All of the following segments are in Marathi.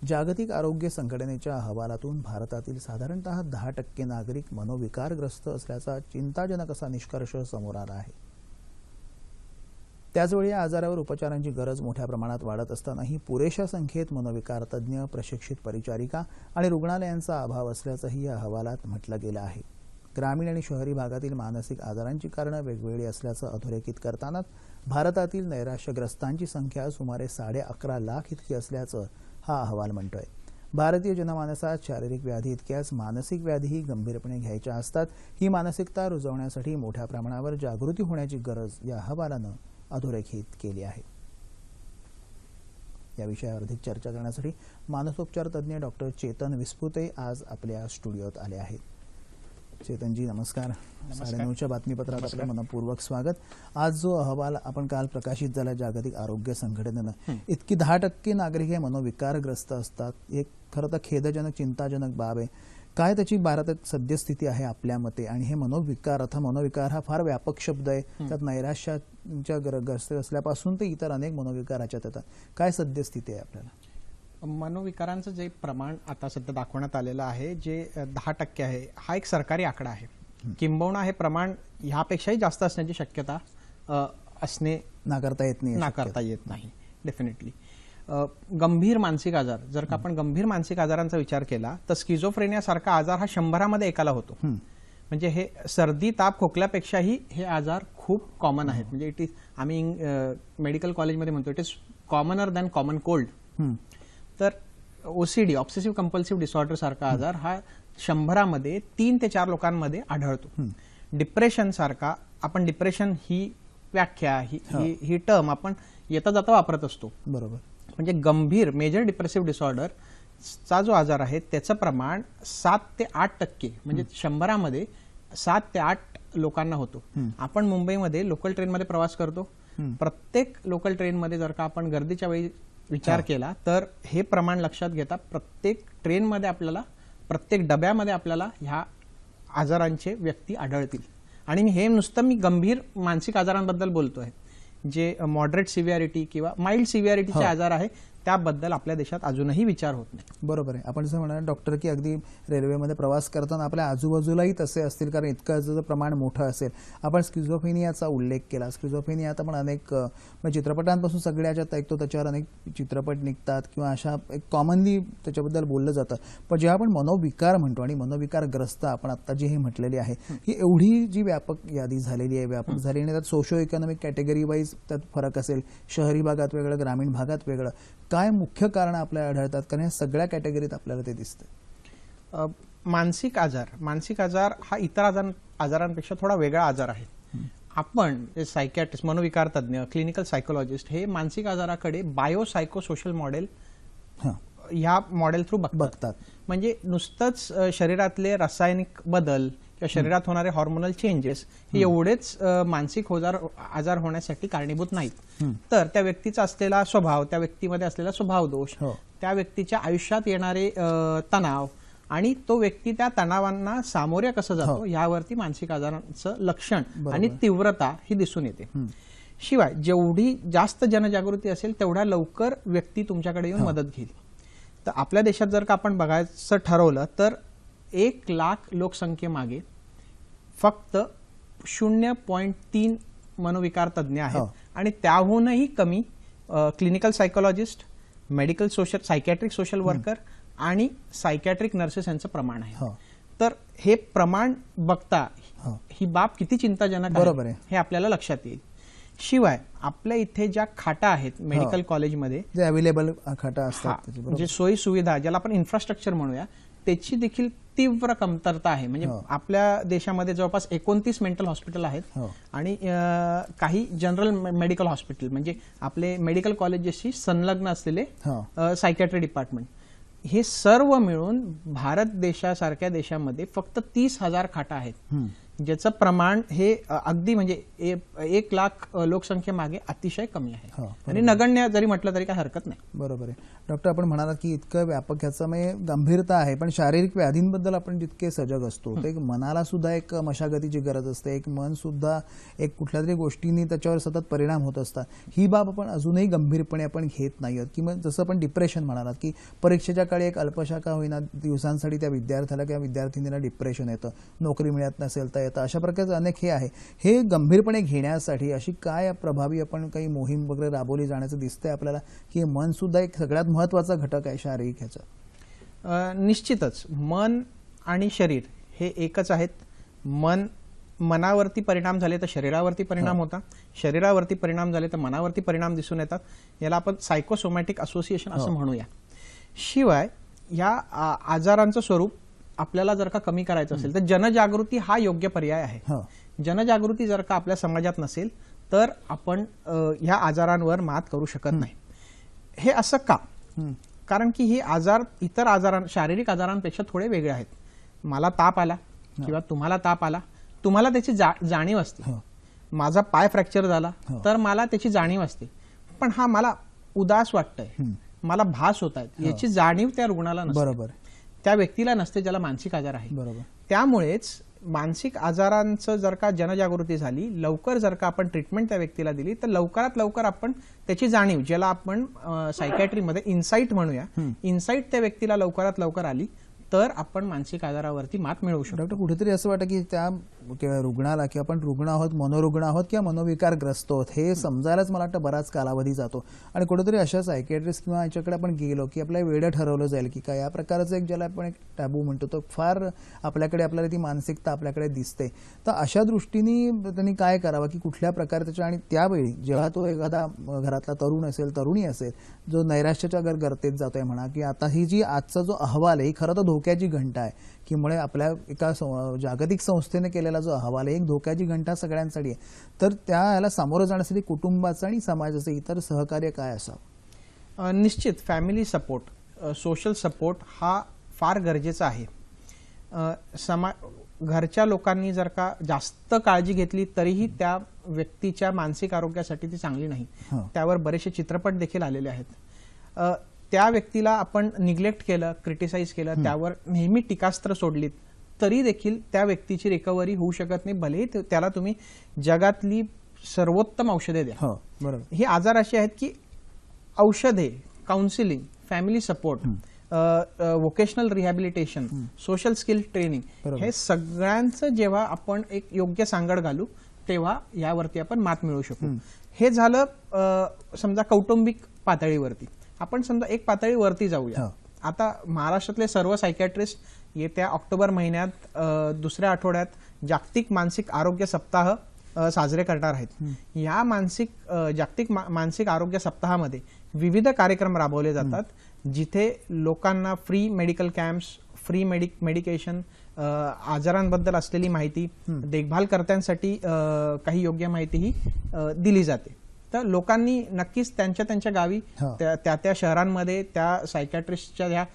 जागतिक आरोग्य संघटनेच्या अहवालातून भारतातील साधारणतः 10% नागरिक मनोविकारग्रस्त असल्याचा चिंताजनक असा निष्कर्ष समोर आला आहे। त्याचवेळी या आजारावर उपचारांची गरज मोठ्या प्रमाणात वाढत असतानाही पुरेशा संख्येत मनोविकार तज्ञ, प्रशिक्षित परिचारिका आणि रुग्णालयांचा अभाव असल्याचंही या अहवालात म्हटलं गेलं आहे। ग्रामीण आणि शहरी भागातील मानसिक आजारांची कारणं वेगवेगळी असल्याचं अधोरेखित करतानाच भारतातील नैराश्यग्रस्तांची संख्या सुमारे 11.5 लाख इतकी असल्याचं हा अहवाल म्हणतोय। भारतीय जनमानसात शारीरिक व्याधी इतक्याच मानसिक व्याधीही गंभीरपणे घ्यायच्या असतात। ही मानसिकता रुजवण्यासाठी मोठ्या प्रमाणावर जागृती होण्याची गरज या अहवालानं अधोरेखित केली आहे। या विषयावर अधिक चर्चा करण्यासाठी मानसोपचार तज्ञ डॉक्टर चेतन विस्पुते आज आपल्या स्टुडिओत आले आहेत। चेतनजी नमस्कार। 9:30च्या बातमीपत्रात आपलं मनपूर्वक स्वागत। आज जो अहवाल आपण काल प्रकाशित झाला जागतिक आरोग्य संघटनेनं, इतकी 10% नागरिक हे मनोविकारग्रस्त असतात, एक खरं तर खेदजनक चिंताजनक बाब आहे। काय त्याची भारतात सद्यस्थिती आहे आपल्या मते? आणि हे मनोविकार हा फार व्यापक शब्द आहे, त्यात नैराश्याच्या ग्रस्त असल्यापासून ते इतर अनेक मनोविकाराच्यात येतात। काय सद्यस्थिती आहे आपल्याला? मनोविकारांचं जे प्रमाण आता सध्या दाखवण्यात आलेलं आहे, जे 10% आहे, हा एक सरकारी आकडा आहे। किंबहुना हे प्रमाण ह्यापेक्षाही जास्त असण्याची शक्यता असणे नाकारता येत नाही डेफिनेटली। गंभीर मानसिक आजार, जर का आपण गंभीर मानसिक आजारांचा विचार केला तर स्किझोफ्रेनिया सारखा आजार हा 100 एकाला होतो। म्हणजे हे सर्दी ताप खोकल्यापेक्षाही हे आजार खूप कॉमन आहेत। म्हणजे इट इज, आम्ही मेडिकल कॉलेजमध्ये म्हणतो, it is commoner than common cold. तर ओसीडी, ऑब्सेसिव्ह कंपल्सिव्ह डिसऑर्डर सारखा आजार हा 100 3 ते 4 लोकांमध्ये आढळतो। डिप्रेशन सारखा, आपण डिप्रेशन ही व्याख्या ही टर्म आपण येता जाता वापरत असतो, बरोबर। म्हणजे गंभीर मेजर डिप्रेसिव्ह डिसऑर्डर चा जो आजार आहे त्याचं प्रमाण 7 ते 8%, म्हणजे 100 7 ते 8 लोकांना होतो। आपण मुंबईमध्ये लोकल ट्रेनमध्ये प्रवास करतो, प्रत्येक लोकल ट्रेनमध्ये जर का आपण गर्दीच्या वेळी विचार केला तर हे प्रमाण लक्षात घेता प्रत्येक ट्रेनमध्ये आपल्याला, प्रत्येक डब्यामध्ये आपल्याला ह्या आजारांचे व्यक्ती आढळतील। आणि हे नुसतं मी गंभीर मानसिक आजारांबद्दल बोलतोय, जे मॉडरेट सिव्हिअरिटी किंवा माइल्ड सिव्हिअरिटीचे आजार आहे त्याबद्दल आपल्या देशात अजूनही विचार होत नाही। बरोबर आहे। आपण जसं म्हणाल डॉक्टर की अगदी रेल्वेमध्ये प्रवास करताना आपल्या आजूबाजूलाही तसे असतील, कारण इतकं प्रमाण मोठं असेल। आपण स्किझोफ्रेनियाचा उल्लेख केला। स्किझोफ्रेनिया आता पण अनेक चित्रपटांपासून सगळ्याच्यात ऐकतो, त्याच्यावर अनेक चित्रपट निघतात किंवा अशा एक कॉमनली त्याच्याबद्दल बोललं जातं। पण जेव्हा आपण मनोविकार म्हणतो आणि मनोविकारग्रस्त आपण आता जी हे म्हटलेली आहे, ही एवढी जी व्यापक यादी झालेली आहे, व्यापक झाली, आणि त्यात सोशो इकॉनॉमिक कॅटेगरी वाईज त्यात फरक असेल, शहरी भागात वेगळं, ग्रामीण भागात वेगळं, काय मुख्य कारण आपल्याला आढळतात? कारण या सगळ्या कॅटेगरीत आपल्याला ते दिसतं। मानसिक आजार हा इतर आजारांपेक्षा थोडा वेगळा आजार आहे। आपण सायकियाट्रिस्ट, मनोविकार तज्ञ, क्लिनिकल सायकोलॉजिस्ट हे मानसिक आजाराकडे बायोसायकोसोशल मॉडेल ह्या मॉडेल थ्रू बघतात। म्हणजे नुसतंच शरीरातले रासायनिक बदल किंवा शरीरात होणारे हॉर्मोनल चेंजेस हे एवढेच मानसिक आजार होण्यासाठी कारणीभूत नाहीत, तर त्या व्यक्तीचा असलेला स्वभाव, त्या व्यक्तीमध्ये असलेला स्वभाव दोष, त्या व्यक्तीच्या आयुष्यात येणारे तणाव आणि तो व्यक्ती त्या तणावांना सामोरे कसं जातो यावरती मानसिक आजारांचं लक्षण आणि तीव्रता ही दिसून येते। शिवाय जेवढी जास्त जनजागृती असेल तेवढ्या लवकर व्यक्ती तुमच्याकडे येऊन मदत घेईल। तर आपल्या देशात जर का आपण बघायचं ठरवलं तर 1 लाख लोकसंख्येमागे फक्त 0.3 मनोविकार तज्ञ आहेत, आणि त्याहूनही कमी clinical psychologist, medical social, psychiatric social worker आणि सायकॅट्रिक नर्सेस यांचं प्रमाण आहे। तर हे प्रमाण बघता ही बाब किती चिंताजनक आहे हे आपल्याला लक्षात येईल। शिवाय आपल्या इथे ज्या खाटा आहेत मेडिकल कॉलेजमध्ये, जे अवेलेबल खाटा असतात, जे सोयी सुविधा ज्याला आपण इन्फ्रास्ट्रक्चर म्हणूया, त्याची देखील तीव्र कमतरता आहे। म्हणजे आपल्या देशामध्ये जवळपास 29 मेंटल हॉस्पिटल आहेत आणि काही जनरल मेडिकल हॉस्पिटल, म्हणजे आपले मेडिकल कॉलेजेसशी संलग्न असलेले सायकॅट्री डिपार्टमेंट, हे सर्व मिळून भारत देशासारख्या देशामध्ये फक्त 30,000 खाटा आहेत। ज्याचं प्रमाण हे अगदी म्हणजे 1 लाख लोकसंख्येमागे अतिशय कमी आहे हो, आणि नगण्य जरी म्हटलं तरी काय हरकत नाही. बरोबर आहे. डॉक्टर, आपण म्हणालात की इतकं व्यापक ह्याचं म्हणजे गंभीरता आहे, पण शारीरिक व्याधींबद्दल आपण जितके सजग असतो ते मनाला सुद्धा एक मशागतीची गरज असते. एक मन सुद्धा एक कुठल्या तरी गोष्टींनी त्याच्यावर सतत परिणाम होत असतात. ही बाब आपण अजूनही गंभीरपणे आपण घेत नाही आहोत. किंवा जसं आपण डिप्रेशन म्हणालात की परीक्षेच्या काळी एक अल्पशा का होईना दिवसांसाठी त्या विद्यार्थ्याला किंवा विद्यार्थिनीला डिप्रेशन येतं, नोकरी मिळत नसेल तर येतं, अशा प्रकारचे अनेक हे आहे. हे गंभीरपणे घेण्यासाठी अशी काय प्रभावी आपण काही मोहीम वगैरे राबवली जाण्याचं दिसतंय आपल्याला, की मन सुद्धा एक सगळ्यात महत्त्वाचा घटक आहे शारीरिक ह्याचा? निश्चितच मन आणि शरीर हे एकच आहेत. मनावरती परिणाम झाले तर शरीरावरती परिणाम होता, शरीरावरती परिणाम झाले तर मनावरती परिणाम दिसून येतात. याला आपण सायकोसोमॅटिक असोसिएशन असं म्हणूया. शिवाय या आजारांचं स्वरूप आपल्याला जर का कमी करायचं असेल तर जनजागृती हा योग्य पर्याय आहे. जनजागृती जर का आपल्या समाजात नसेल तर आपण ह्या आजारांवर मात करू शकत नाही. हे असं का? कारण की हे आजार इतर शारीरिक आजारांपेक्षा थोडे वेगळे आहेत. मला ताप आला किंवा तुम्हाला ताप आला, तुम्हाला त्याची जाणीव असते. माझा पाय फ्रॅक्चर झाला तर मला त्याची जाणीव असते, पण हा मला उदास वाटतंय, मला भास होत आहेत, याची जाणीव त्या रुग्णाला नसते. बरोबर, त्या व्यक्तीला नसते ज्याला मानसिक आजार आहे. बरोबर. त्यामुळेच मानसिक आजारांचं जर का जनजागृती झाली, लवकर जर का आपण ट्रीटमेंट त्या व्यक्तीला दिली तर लवकरात लवकर आपण त्याची जाणीव, ज्याला आपण सायकॅट्रीमध्ये इन्साइट म्हणूया, इन्साइट त्या व्यक्तीला लवकरात लवकर आली तर आपण मानसिक आजारावरती मात मिळवू शकतो. डॉक्टर, कुठेतरी असं वाटतं की त्या रुग्णाला की आपण रुग्ण आहोत, मनोरुग्ण आहोत किंवा मनोविकारग्रस्त आहोत हे समजायलाच मला वाटतं बराच कालावधी जातो. आणि कुठेतरी अशा सायकॅट्रिस्ट किंवा याच्याकडे आपण गेलो की आपल्या वेळं ठरवलं जाईल की काय या प्रकारचं एक ज्याला आपण एक टॅबू म्हणतो तो फार आपल्याला ती मानसिकता आपल्याकडे दिसते. तर अशा दृष्टीने त्यांनी काय करावं की कुठल्या प्रकारे त्याच्या, आणि त्यावेळी जेव्हा तो एखादा घरातला तरुण असेल, तरुणी असेल, जो नैराश्याच्या गर्तेत जातोय म्हणा, की आता ही जी आजचा जो अहवाल आहे ही खरं तर धोक्याची घंटा आहे, की मुळे आपल्या एका जागतिक संस्थेने केलेला जो अहवाल आहे एक धोक्याची घंटा सगळ्यांसाठी आहे. तर त्या याला सामोरं जाण्यासाठी कुटुंबाचं आणि समाजाचं इतर सहकार्य काय असावं? निश्चित फॅमिली सपोर्ट, सोशल सपोर्ट हा फार गरजेचा आहे. घरच्या लोकांनी जर का जास्त काळजी घेतली तरीही त्या व्यक्तीच्या मानसिक आरोग्यासाठी ती चांगली नाही. त्यावर बरेचसे चित्रपट देखील आलेले आहेत. त्या व्यक्तीला आपण निग्लेक्ट केलं, क्रिटिसाइज केलं, त्यावर नेहमी टीकास्त्र सोडलीत तरी देखील त्या व्यक्तीची रिकव्हरी होऊ शकत नाही, भलेही त्याला तुम्ही जगातली सर्वोत्तम औषधे द्या. बरोबर. हे आजार असे आहेत की औषधे, counselling, family support, vocational rehabilitation, social skill training, हे सगळ्यांचं जेव्हा आपण एक योग्य सांगड घालू तेव्हा यावरती आपण मात मिळवू शकू. हे झालं समजा कौटुंबिक पातळीवरती. आपण समजा एक पातळी वरती जाऊया. आता महाराष्ट्रातले सर्व सायकॅट्रिस्ट येत्या ऑक्टोबर महिन्यात 2ऱ्या आठवड्यात जागतिक मानसिक आरोग्य सप्ताह साजरे करणार आहेत. या जागतिक मानसिक आरोग्य सप्ताहामध्ये विविध कार्यक्रम राबवले जातात, जिथे लोकांना free medical camps, free medication, आजारांबद्दल असलेली माहिती, देखभालकर्त्यांसाठी काही योग्य माहितीही दिली जाते. तर लोकांनी नक्कीच त्यांच्या गावी, त्या शहरांमध्ये त्या सायकॅट्रिस्टच्या या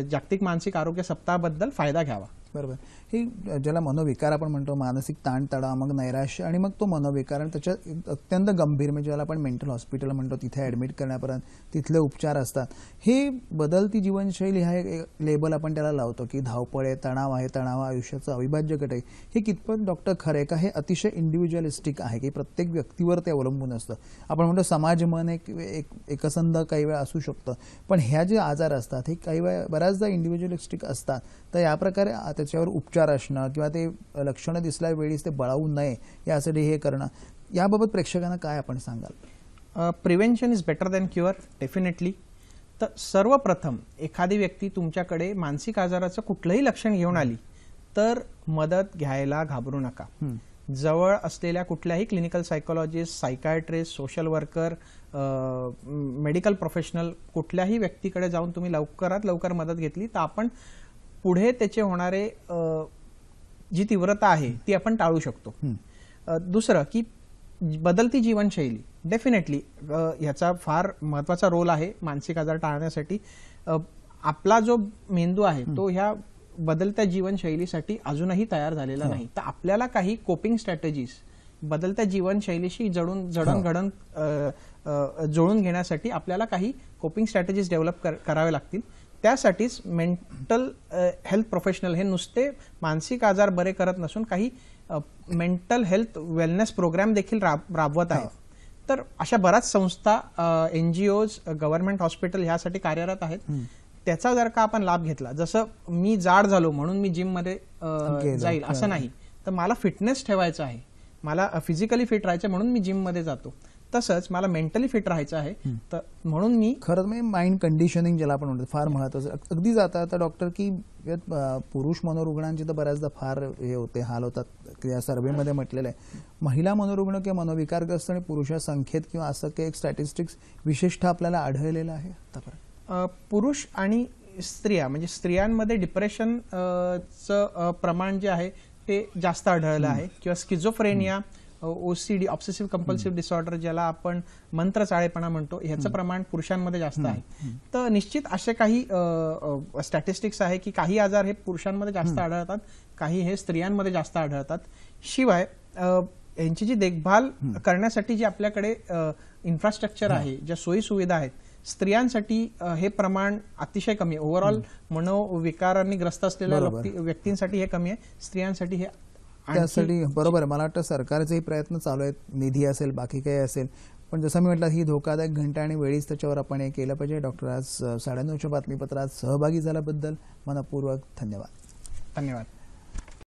जागतिक मानसिक आरोग्य सप्ताहाबद्दल फायदा घ्यावा. बरोबर. ही ज्याला मनोविकार आपण म्हणतो, मानसिक ताणतणाव, मग नैराश्य आणि मग तो मनोविकार, आणि त्याच्यात अत्यंत गंभीर म्हणजे ज्याला आपण मेंटल हॉस्पिटल म्हणतो तिथे ॲडमिट करण्यापर्यंत तिथले उपचार असतात. हे बदलती जीवनशैली हा एक लेबल आपण त्याला लावतो की धावपळ आहे, तणाव आहे, तणाव आयुष्याचा अविभाज्य घटक आहे. हे कितपत डॉक्टर खरं आहे का? हे अतिशय इंडिव्हिज्युअलिस्टिक आहे की प्रत्येक व्यक्तीवर ते अवलंबून असतं. आपण म्हणतो समाज मन एकसंध काही वेळा असू शकतं, पण ह्या जे आजार असतात हे काही वेळा बऱ्याचदा इंडिव्हिज्युअलिस्टिक असतात. तर या प्रकारे त्याच्यावर उपचार असणं किंवा ते लक्षणं दिसल्या वेळीच ते बळावू नये यासाठी हे करणं, याबाबत प्रेक्षकांना काय आपण सांगाल? Prevention is better than cure, definitely. तर सर्वप्रथम एखादी व्यक्ती तुमच्याकडे मानसिक आजाराचं कुठलंही लक्षण घेऊन आली तर मदत घ्यायला घाबरू नका. जवळ असलेल्या कुठल्याही clinical psychologist, psychiatrist, social worker, medical professional कुठल्याही व्यक्तीकडे जाऊन तुम्ही लवकरात लवकर मदत घेतली तर आपण पुढे त्याचे होणारे जी तीव्रता आहे ती आपण टाळू शकतो. दुसरं की बदलती जीवनशैली, डेफिनेटली ह्याचा फार महत्त्वाचा रोल आहे मानसिक आजार टाळण्यासाठी. आपला जो मेंदू आहे तो ह्या बदलत्या जीवनशैलीसाठी अजूनही तयार झालेला नाही. तर आपल्याला काही कोपिंग स्ट्रॅटेजीज बदलत्या जीवनशैलीशी जडणघडण जुळून घेण्यासाठी आपल्याला काही कोपिंग स्ट्रॅटेजीज डेव्हलप करावे लागतील. त्यासाठीच मेंटल हेल्थ प्रोफेशनल हे नुसते मानसिक आजार बरे करत नसून काही मेंटल हेल्थ वेलनेस प्रोग्राम देखील राबवत आहेत. तर अशा बऱ्याच संस्था, NGOज, गव्हर्नमेंट हॉस्पिटल ह्यासाठी कार्यरत आहेत. त्याचा जर का आपण लाभ घेतला, जसं मी जाड झालो म्हणून मी जिम मध्ये जाईल असं नाही, तर मला फिटनेस ठेवायचा आहे, मला फिजिकली फिट राहायचं म्हणून मी जिम मध्ये जातो. तसंच मला मेंटली फिट राहायचं आहे, तर म्हणून मी खरंच म्हणजे माइंड कंडिशनिंग ज्याला आपण म्हणतो फार महत्वाचं. अगदी जाता आता डॉक्टर की पुरुष मनोरुग्णांची तर बऱ्याचदा फार हे होते, हाल होतात. या सर्व्हेमध्ये म्हटलेलं आहे महिला मनोरुग्ण किंवा मनोविकारग्रस्त आणि पुरुषा संख्येत किंवा असं काही एक स्टॅटिस्टिक्स विशेषतः आपल्याला आढळलेलं आहे आतापर्यंत. पुरुष आणि स्त्रिया म्हणजे स्त्रियांमध्ये डिप्रेशनचं प्रमाण जे आहे ते जास्त आढळलं आहे, किंवा schizophrenia, OCD obsessive compulsive disorder ज्याला आपण मंत्रचाळेपणा म्हणतो, ह्याचं प्रमाण पुरुषांमध्ये जास्त आहे. तर निश्चित असे काही स्टॅटिस्टिक्स आहे की काही आजार हे पुरुषांमध्ये जास्त आढळतात, काही हे स्त्रियांमध्ये जास्त आढळतात. शिवाय यांची जी देखभाल करण्यासाठी जे आपल्याकडे इन्फ्रास्ट्रक्चर आहे, ज्या सोयी सुविधा आहेत, स्त्रियांसाठी हे प्रमाण अतिशय कमी आहे. ओव्हरऑल मनोविकारांनी ग्रस्त असलेल्या व्यक्तींसाठी हे कमी आहे, स्त्रियांसाठी हे. त्यासाठी बरोबर आहे, मला वाटतं सरकारचेही प्रयत्न चालू आहेत, निधी असेल बाकी काही असेल, पण जसं मी म्हटलं ही धोकादायक घंटा आणि वेळीच त्याच्यावर आपण हे केलं पाहिजे. डॉक्टर आज 9:30च्या बातमीपत्रात सहभागी झाल्याबद्दल मनपूर्वक धन्यवाद. धन्यवाद.